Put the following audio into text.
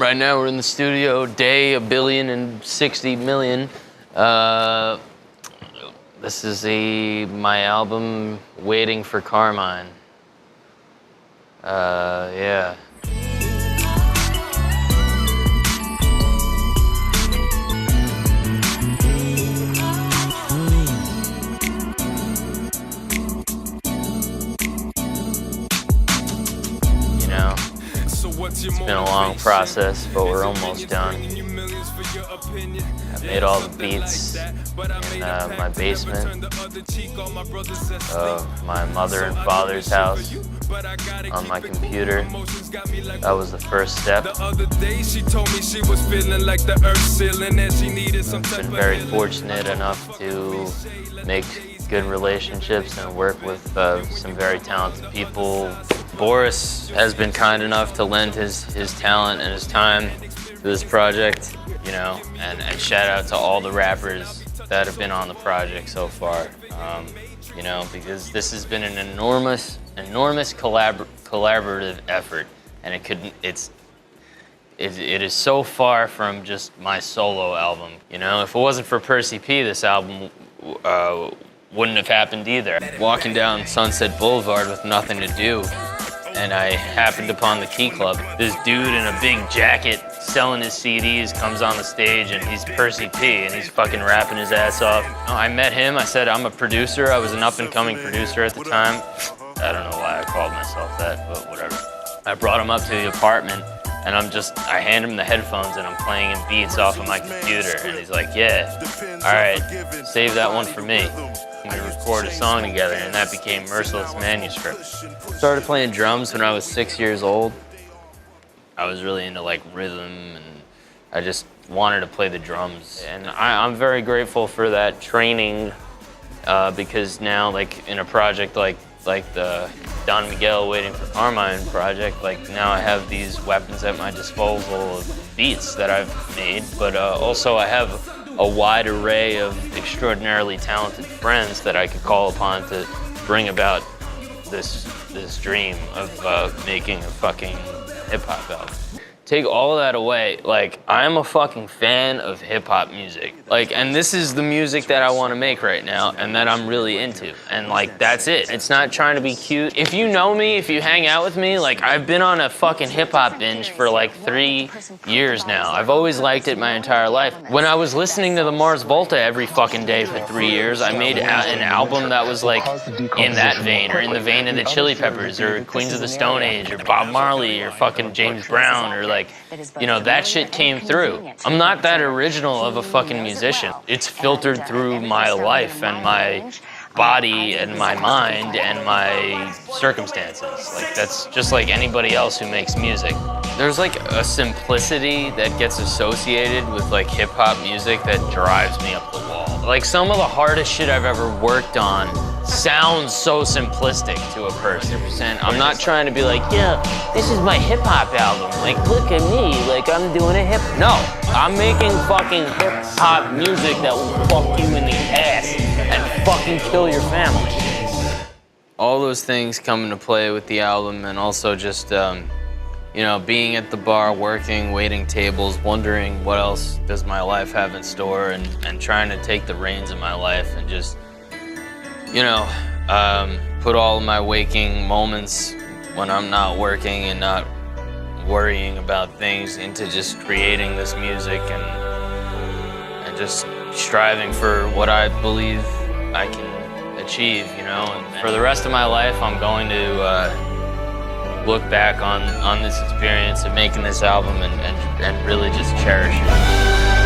Right now we're in the studio, day 1,060,000,000. This is my album, Waiting for Carmine. Yeah. It's been a long process, but we're almost done. I made all the beats in my basement of my mother and father's house on my computer. That was the first step. I've been very fortunate enough to make good relationships and work with some very talented people. Boris has been kind enough to lend his talent and his time to this project, you know, and shout out to all the rappers that have been on the project so far, you know, because this has been an enormous collaborative effort, and it is so far from just my solo album, you know. If it wasn't for Percy P, this album wouldn't have happened either. Walking down Sunset Boulevard with nothing to do, and I happened upon the Key Club. This dude in a big jacket selling his CDs comes on the stage, and he's Percy P, and he's fucking rapping his ass off. I met him, I said I'm a producer. I was an up-and-coming producer at the time. I don't know why I called myself that, but whatever. I brought him up to the apartment, and I hand him the headphones, and I'm playing him beats off of my computer, and he's like, yeah, all right, save that one for me. We recorded a song together, and that became Merciless Manuscript. Started playing drums when I was 6 years old. I was really into like rhythm, and I just wanted to play the drums. And I'm very grateful for that training because now, like in a project like the Don Miguel Waiting for Carmine project, like now I have these weapons at my disposal of beats that I've made, but also I have a wide array of extraordinarily talented friends that I could call upon to bring about this dream of making a fucking hip-hop album. Take all of that away, like, I'm a fucking fan of hip-hop music. Like, and this is the music that I want to make right now and that I'm really into. And like, that's it. It's not trying to be cute. If you know me, if you hang out with me, like, I've been on a fucking hip-hop binge for like 3 years now. I've always liked it my entire life. When I was listening to the Mars Volta every fucking day for 3 years, I made an album that was like in that vein, or in the vein of the Chili Peppers, or Queens of the Stone Age, or Bob Marley, or fucking James Brown, or like, you know, that shit came through. I'm not that original of a fucking musician. It's filtered through my life and my body and my mind and my circumstances. Like, that's just like anybody else who makes music. There's like a simplicity that gets associated with like hip hop music that drives me up the wall. Like, some of the hardest shit I've ever worked on sounds so simplistic to a person. I'm not trying to be like, yeah, this is my hip-hop album. Like, look at me, like I'm doing a No, I'm making fucking hip-hop music that will fuck you in the ass and fucking kill your family. All those things come into play with the album, and also just, you know, being at the bar, working, waiting tables, wondering what else does my life have in store, and trying to take the reins of my life and just, you know, put all of my waking moments when I'm not working and not worrying about things into just creating this music and just striving for what I believe I can achieve, you know. And for the rest of my life, I'm going to look back on this experience of making this album and really just cherish it.